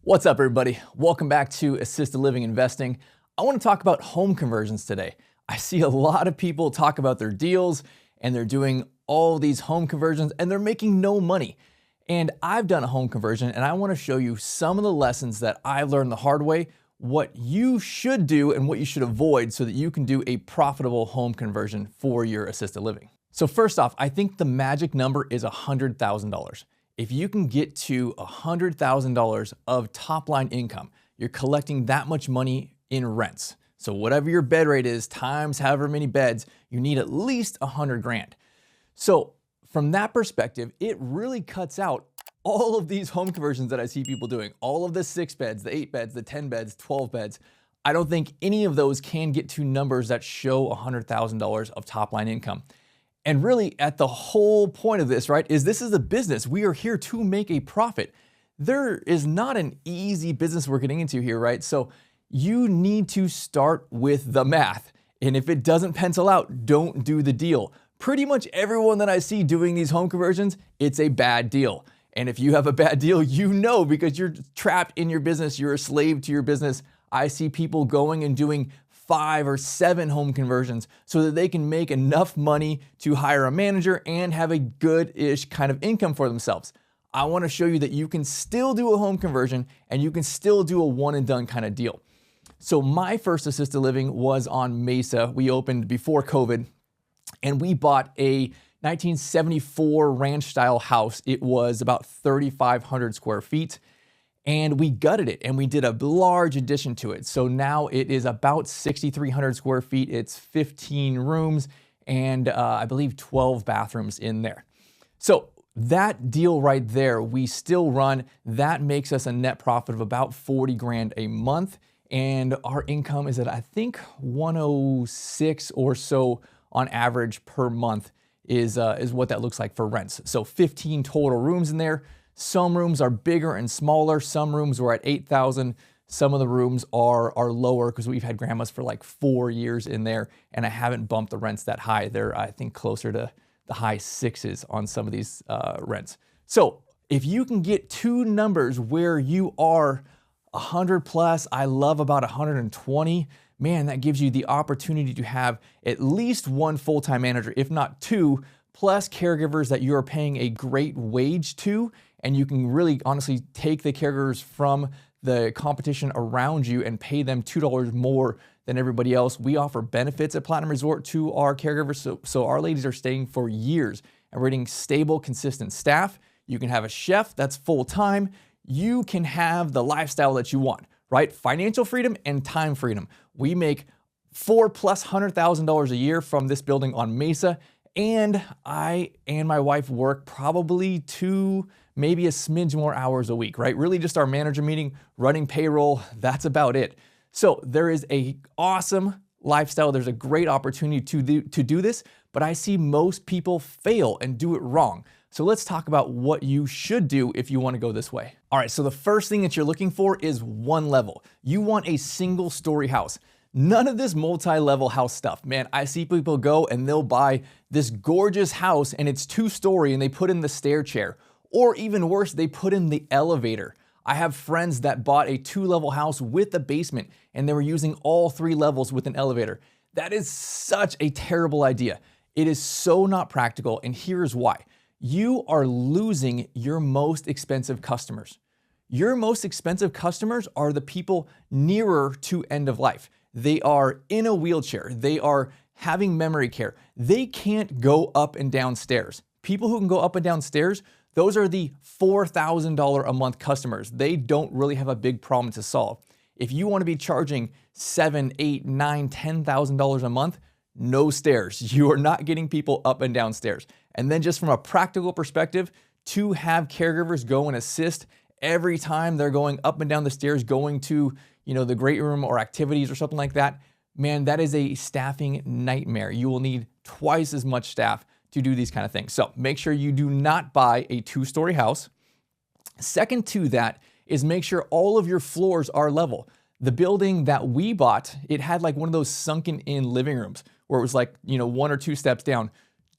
What's up, everybody? Welcome back to Assisted Living Investing. I want to talk about home conversions today. I see a lot of people talk about their deals and they're doing all these home conversions and they're making no money. And I've done a home conversion and I want to show you some of the lessons that I learned the hard way, what you should do and what you should avoid so that you can do a profitable home conversion for your assisted living. So first off, I think the magic number is $100,000. If you can get to $100,000 of top line income, you're collecting that much money in rents. So whatever your bed rate is times however many beds, you need at least 100 grand. So from that perspective, it really cuts out all of these home conversions that I see people doing. All of the 6 beds, the 8 beds, the 10 beds, 12 beds. I don't think any of those can get to numbers that show $100,000 of top line income. And really at the whole point of this, right, is this is a business. We are here to make a profit. There is not an easy business we're getting into here, right? So you need to start with the math. And if it doesn't pencil out, don't do the deal. Pretty much everyone that I see doing these home conversions, it's a bad deal. And if you have a bad deal, you know, because you're trapped in your business, you're a slave to your business. I see people going and doing 5 or 7 home conversions so that they can make enough money to hire a manager and have a good-ish kind of income for themselves. I want to show you that you can still do a home conversion and you can still do a one and done kind of deal. So my first assisted living was on Mesa. We opened before COVID and we bought a 1974 ranch style house. It was about 3,500 square feet. And we gutted it and we did a large addition to it. So now it is about 6,300 square feet. It's 15 rooms and I believe 12 bathrooms in there. So that deal right there, we still run. That makes us a net profit of about 40 grand a month. And our income is at, I think, 106 or so on average per month is what that looks like for rents. So 15 total rooms in there. Some rooms are bigger and smaller. Some rooms were at 8,000. Some of the rooms are lower because we've had grandmas for like 4 years in there and I haven't bumped the rents that high. They're, I think, closer to the high 6s on some of these rents. So if you can get 2 numbers where you are 100 plus, I love about 120, man, that gives you the opportunity to have at least 1 full-time manager, if not 2, plus caregivers that you're paying a great wage to. And you can really honestly take the caregivers from the competition around you and pay them $2 more than everybody else. We offer benefits at Platinum Resort to our caregivers. So our ladies are staying for years and we're getting stable, consistent staff. You can have a chef that's full-time. You can have the lifestyle that you want, right? Financial freedom and time freedom. We make $4+ hundred thousand a year from this building on Mesa. And I and my wife work probably 2, maybe a smidge more hours a week, right? Really just our manager meeting, running payroll, that's about it. So there is a awesome lifestyle. There's a great opportunity to do this, but I see most people fail and do it wrong. So let's talk about what you should do if you want to go this way. All right, so the first thing that you're looking for is one level. You want a single story house. None of this multi-level house stuff. Man, I see people go and they'll buy this gorgeous house and it's 2-story and they put in the stair chair. Or even worse, they put in the elevator. I have friends that bought a 2-level house with a basement and they were using all 3 levels with an elevator. That is such a terrible idea. It is so not practical, and here's why. You are losing your most expensive customers. Your most expensive customers are the people nearer to end of life. They are in a wheelchair. They are having memory care. They can't go up and down stairs. People who can go up and down stairs, those are the $4,000 a month customers. They don't really have a big problem to solve. If you want to be charging $7,000, $8,000, $9,000, $10,000 a month, no stairs. You are not getting people up and down stairs. And then just from a practical perspective, to have caregivers go and assist every time they're going up and down the stairs, going to, the great room or activities or something like that, man, that is a staffing nightmare. You will need twice as much staff to do these kind of things. So make sure you do not buy a 2-story house. Second to that is make sure all of your floors are level. The building that we bought, it had like one of those sunken in living rooms where it was like, 1 or 2 steps down.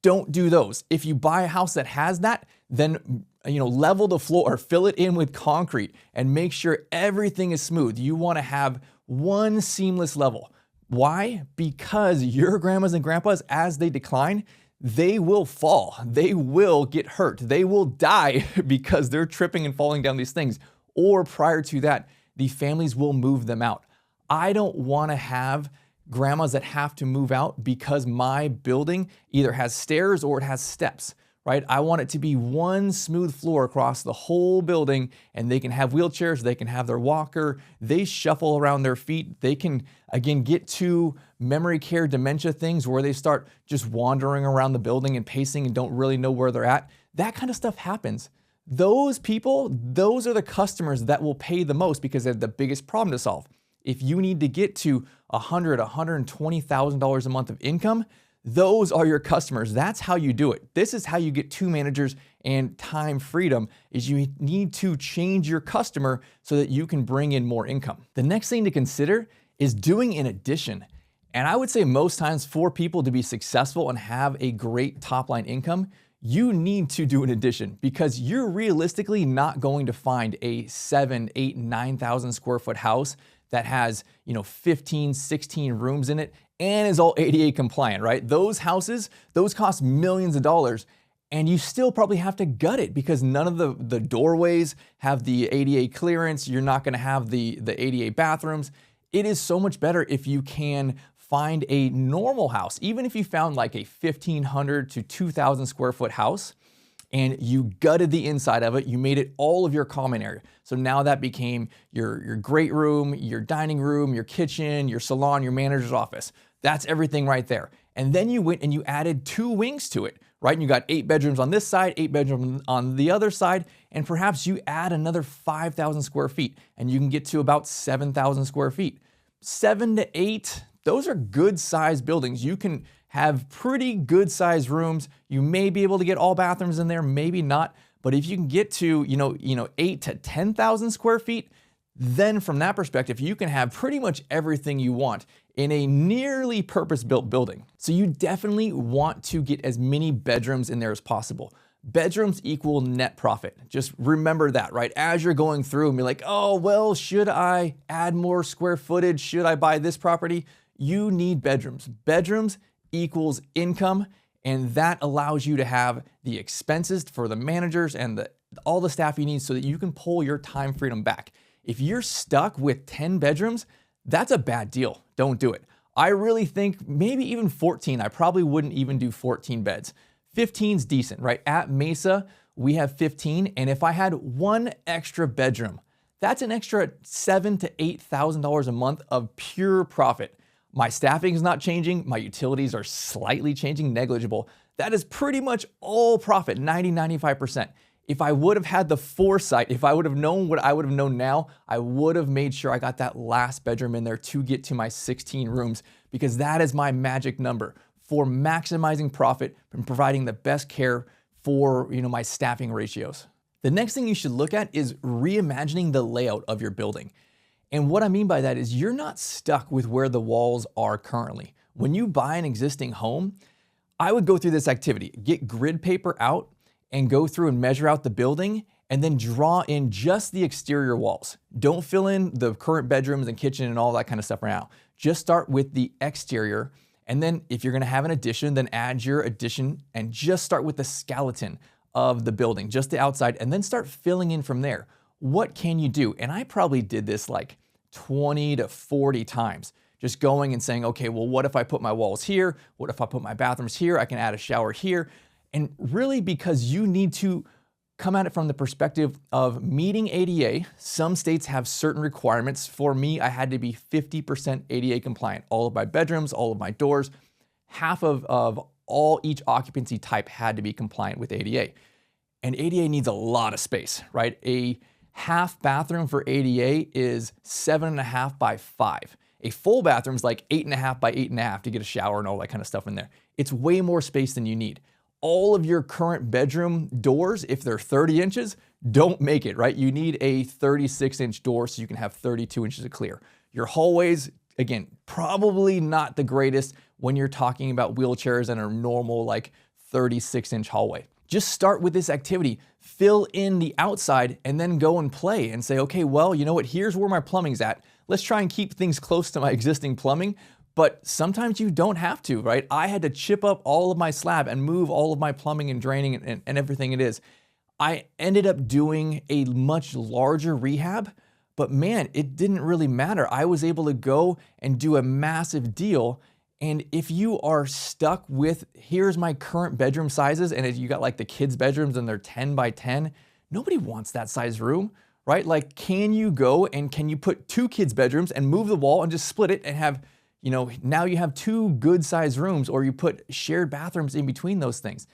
Don't do those. If you buy a house that has that, then level the floor, fill it in with concrete, and make sure everything is smooth. You want to have one seamless level. Why? Because your grandmas and grandpas, as they decline, they will fall. They will get hurt. They will die because they're tripping and falling down these things. Or prior to that, the families will move them out. I don't want to have grandmas that have to move out because my building either has stairs or it has steps, right? I want it to be one smooth floor across the whole building, and they can have wheelchairs, they can have their walker, they shuffle around their feet. They can, again, get to memory care, dementia things where they start just wandering around the building and pacing and don't really know where they're at. That kind of stuff happens. Those people, those are the customers that will pay the most because they have the biggest problem to solve. If you need to get to $100,000, $120,000 a month of income, those are your customers. That's how you do it. This is how you get 2 managers and time freedom, is you need to change your customer so that you can bring in more income. The next thing to consider is doing an addition. And I would say most times for people to be successful and have a great top line income, you need to do an addition because you're realistically not going to find a 7, 8, 9,000 square foot house that has, 15, 16 rooms in it and is all ADA compliant, right? Those houses, those cost millions of dollars, and you still probably have to gut it because none of the doorways have the ADA clearance. You're not gonna have the ADA bathrooms. It is so much better if you can find a normal house, even if you found like a 1,500 to 2,000 square foot house, and you gutted the inside of it, you made it all of your common area. So now that became your great room, your dining room, your kitchen, your salon, your manager's office. That's everything right there. And then you went and you added 2 wings to it, right? And you got 8 bedrooms on this side, 8 bedrooms on the other side, and perhaps you add another 5,000 square feet, and you can get to about 7,000 square feet. 7 to 8, those are good sized buildings. You can have pretty good sized rooms. You may be able to get all bathrooms in there, maybe not. But if you can get to, 8 to 10,000 square feet, then from that perspective, you can have pretty much everything you want in a nearly purpose-built building. So you definitely want to get as many bedrooms in there as possible. Bedrooms equal net profit. Just remember that, right? As you're going through and be like, oh, well, should I add more square footage? Should I buy this property? You need bedrooms. Bedrooms equals income, and that allows you to have the expenses for the managers and all the staff you need so that you can pull your time freedom back. If you're stuck with 10 bedrooms, that's a bad deal. Don't do it. I really think maybe even 14. I probably wouldn't even do 14 beds. 15's decent, right? At Mesa, we have 15, and if I had 1 extra bedroom, that's an extra $7,000 to $8,000 a month of pure profit. My staffing is not changing. My utilities are slightly changing, negligible. That is pretty much all profit, 90, 95%. If I would have had the foresight, if I would have known what I would have known now, I would have made sure I got that last bedroom in there to get to my 16 rooms, because that is my magic number for maximizing profit and providing the best care for my staffing ratios. The next thing you should look at is reimagining the layout of your building. And what I mean by that is you're not stuck with where the walls are currently. When you buy an existing home, I would go through this activity, get grid paper out and go through and measure out the building and then draw in just the exterior walls. Don't fill in the current bedrooms and kitchen and all that kind of stuff right now. Just start with the exterior. And then if you're gonna have an addition, then add your addition and just start with the skeleton of the building, just the outside, and then start filling in from there. What can you do? And I probably did this like 20 to 40 times, just going and saying, okay, well, what if I put my walls here? What if I put my bathrooms here? I can add a shower here. And really, because you need to come at it from the perspective of meeting ADA. Some states have certain requirements. For me, I had to be 50% ADA compliant. All of my bedrooms, all of my doors, half of all each occupancy type had to be compliant with ADA. And ADA needs a lot of space, right? A half bathroom for ADA is 7.5 by 5. A full bathroom is like 8.5 by 8.5 to get a shower and all that kind of stuff in there. It's way more space than you need. All of your current bedroom doors, if they're 30 inches, don't make it, right? You need a 36-inch door so you can have 32 inches of clear. Your hallways, again, probably not the greatest when you're talking about wheelchairs and a normal like 36-inch hallway. Just start with this activity, fill in the outside, and then go and play and say, okay, well, you know what, here's where my plumbing's at. Let's try and keep things close to my existing plumbing, but sometimes you don't have to, right? I had to chip up all of my slab and move all of my plumbing and draining and everything it is. I ended up doing a much larger rehab, but man, it didn't really matter. I was able to go and do a massive deal. And if you are stuck with, here's my current bedroom sizes, and if you got like the kids' bedrooms and they're 10 by 10, nobody wants that size room, right? Like, can you go and can you put 2 kids' bedrooms and move the wall and just split it and have, you know, now you have 2 good sized rooms, or you put shared bathrooms in between those things.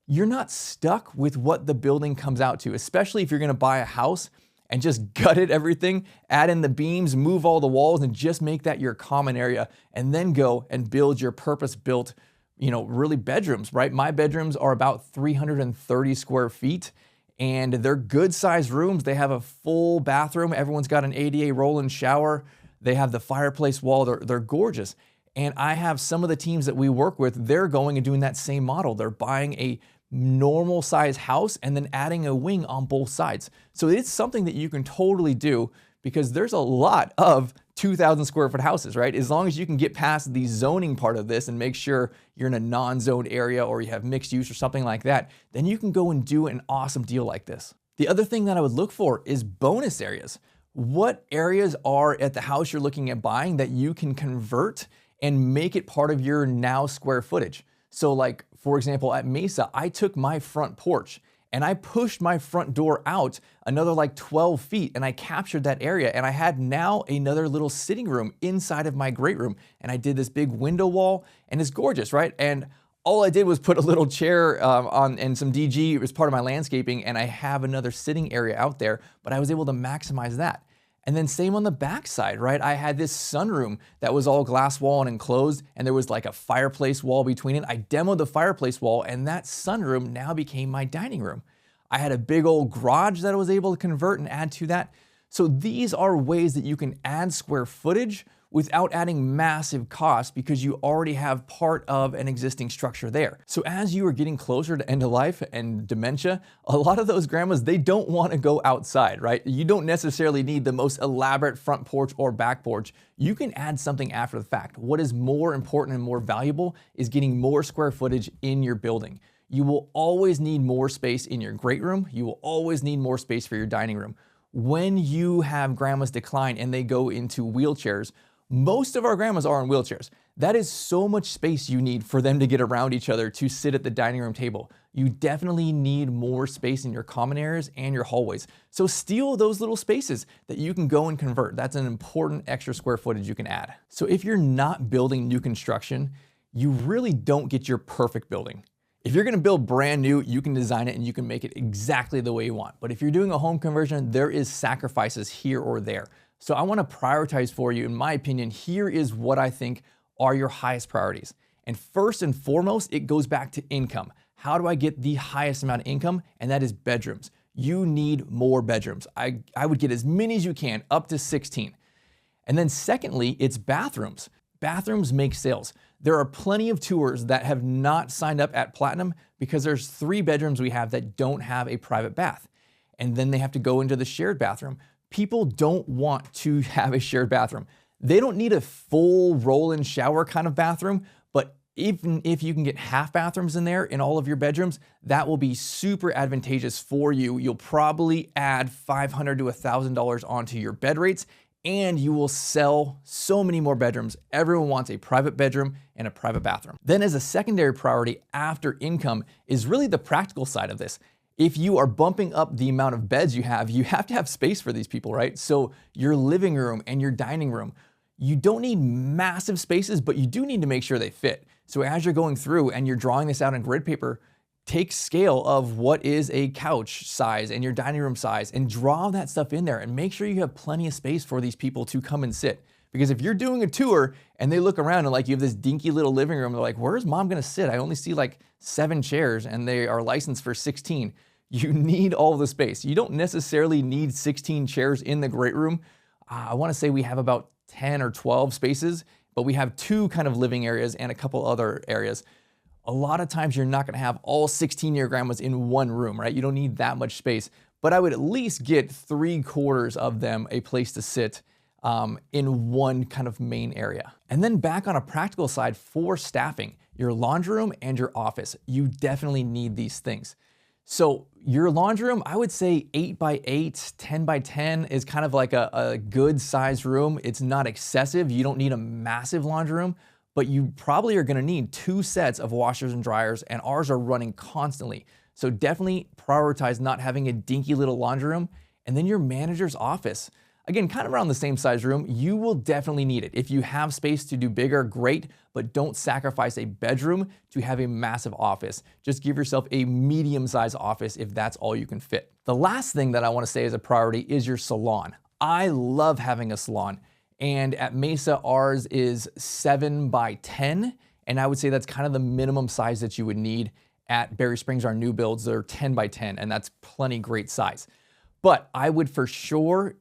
You're not stuck with what the building comes out to, especially if you're gonna buy a house and just gutted everything, add in the beams, move all the walls, and just make that your common area, and then go and build your purpose-built, you know, really bedrooms, right? My bedrooms are about 330 square feet, and they're good-sized rooms. They have a full bathroom. Everyone's got an ADA roll-in shower. They have the fireplace wall. They're gorgeous. And I have some of the teams that we work with, they're going and doing that same model. They're buying a normal size house and then adding a wing on both sides. So it's something that you can totally do, because there's a lot of 2,000 square foot houses, right? As long as you can get past the zoning part of this and make sure you're in a non-zoned area or you have mixed use or something like that, then you can go and do an awesome deal like this. The other thing that I would look for is bonus areas. What areas are at the house you're looking at buying that you can convert and make it part of your now square footage? So like, for example, at Mesa, I took my front porch and I pushed my front door out another like 12 feet, and I captured that area, and I had now another little sitting room inside of my great room, and I did this big window wall, and it's gorgeous, right? And all I did was put a little chair on and some DG. It was part of my landscaping, and I have another sitting area out there, but I was able to maximize that. And then same on the back side, right? I had this sunroom that was all glass wall and enclosed, and there was like a fireplace wall between it. I demoed the fireplace wall, and that sunroom now became my dining room. I had a big old garage that I was able to convert and add to that. So these are ways that you can add square footage without adding massive costs, because you already have part of an existing structure there. So as you are getting closer to end of life and dementia, a lot of those grandmas, they don't want to go outside, right? You don't necessarily need the most elaborate front porch or back porch. You can add something after the fact. What is more important and more valuable is getting more square footage in your building. You will always need more space in your great room. You will always need more space for your dining room. When you have grandmas decline and they go into wheelchairs, most of our grandmas are in wheelchairs. That is so much space you need for them to get around each other to sit at the dining room table. You definitely need more space in your common areas and your hallways. So steal those little spaces that you can go and convert. That's an important extra square footage you can add. So if you're not building new construction, you really don't get your perfect building. If you're gonna build brand new, you can design it and you can make it exactly the way you want. But if you're doing a home conversion, there is sacrifices here or there. So I wanna prioritize for you, in my opinion, here is what I think are your highest priorities. And first and foremost, it goes back to income. How do I get the highest amount of income? And that is bedrooms. You need more bedrooms. I would get as many as you can, up to 16. And then secondly, it's bathrooms. Bathrooms make sales. There are plenty of tours that have not signed up at Platinum because there's 3 bedrooms we have that don't have a private bath. And then they have to go into the shared bathroom. People don't want to have a shared bathroom. They don't need a full roll-in shower kind of bathroom, but even if you can get half bathrooms in there in all of your bedrooms, that will be super advantageous for you. You'll probably add $500 to $1,000 onto your bed rates, and you will sell so many more bedrooms. Everyone wants a private bedroom and a private bathroom. Then as a secondary priority after income is really the practical side of this. If you are bumping up the amount of beds you have to have space for these people, right? So your living room and your dining room, you don't need massive spaces, but you do need to make sure they fit. So as you're going through and you're drawing this out on grid paper, take scale of what is a couch size and your dining room size and draw that stuff in there and make sure you have plenty of space for these people to come and sit. Because if you're doing a tour and they look around and like you have this dinky little living room, they're like, where's mom gonna sit? I only see like 7 chairs and they are licensed for 16. You need all the space. You don't necessarily need 16 chairs in the great room. I wanna say we have about 10 or 12 spaces, but we have 2 kind of living areas and a couple other areas. A lot of times you're not gonna have all 16 diagrams in one room, right? You don't need that much space, but I would at least get 3/4 of them a place to sit in one kind of main area. And then back on a practical side for staffing, your laundry room and your office, you definitely need these things. So your laundry room, I would say 8x8, 10x10 is kind of like a good size room. It's not excessive. You don't need a massive laundry room, but you probably are gonna need 2 sets of washers and dryers, and ours are running constantly. So definitely prioritize not having a dinky little laundry room. And then your manager's office. Again, kind of around the same size room, you will definitely need it. If you have space to do bigger, great, but don't sacrifice a bedroom to have a massive office. Just give yourself a medium-sized office if that's all you can fit. The last thing that I wanna say as a priority is your salon. I love having a salon, and at Mesa, ours is 7x10, and I would say that's kind of the minimum size that you would need. At Berry Springs, our new builds, they're 10x10, and that's plenty great size. But I would for sure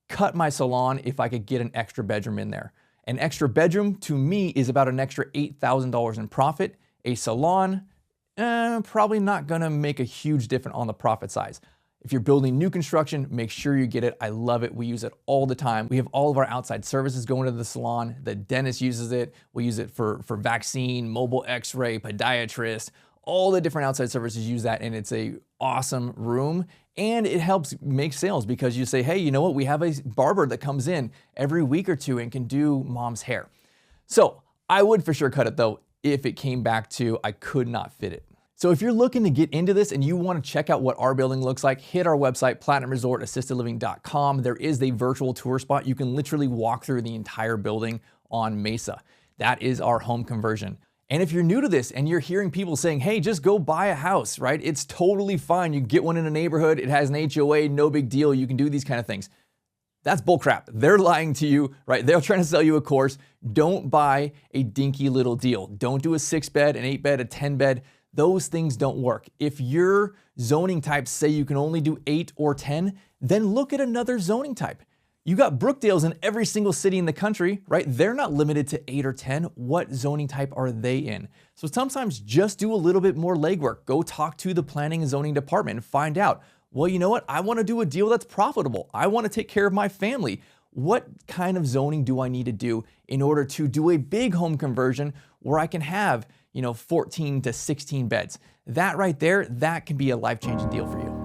cut my salon if I could get an extra bedroom in there. An extra bedroom to me is about an extra $8,000 in profit. A salon, probably not gonna make a huge difference on the profit size. If you're building new construction, make sure you get it. I love it. We use it all the time. We have all of our outside services going to the salon. The dentist uses it. We use it for vaccine, mobile x-ray, podiatrist, all the different outside services use that, and it's a awesome room. And it helps make sales because you say, hey, you know what? We have a barber that comes in every week or two and can do mom's hair. So I would for sure cut it though if it came back to I could not fit it. So if you're looking to get into this and you want to check out what our building looks like, hit our website, platinumresortassistedliving.com. There is a virtual tour spot. You can literally walk through the entire building on Mesa. That is our home conversion. And if you're new to this and you're hearing people saying, hey, just go buy a house, right? It's totally fine. You get one in a neighborhood, it has an HOA, no big deal. You can do these kind of things. That's bullcrap. They're lying to you, right? They're trying to sell you a course. Don't buy a dinky little deal. Don't do a 6-bed, an 8-bed, a 10-bed. Those things don't work. If your zoning types say you can only do 8 or 10, then look at another zoning type. You got Brookdales in every single city in the country, right? They're not limited to 8 or 10. What zoning type are they in? So sometimes just do a little bit more legwork. Go talk to the planning and zoning department and find out, well, you know what? I want to do a deal that's profitable. I want to take care of my family. What kind of zoning do I need to do in order to do a big home conversion where I can have, 14 to 16 beds? That right there, that can be a life-changing deal for you.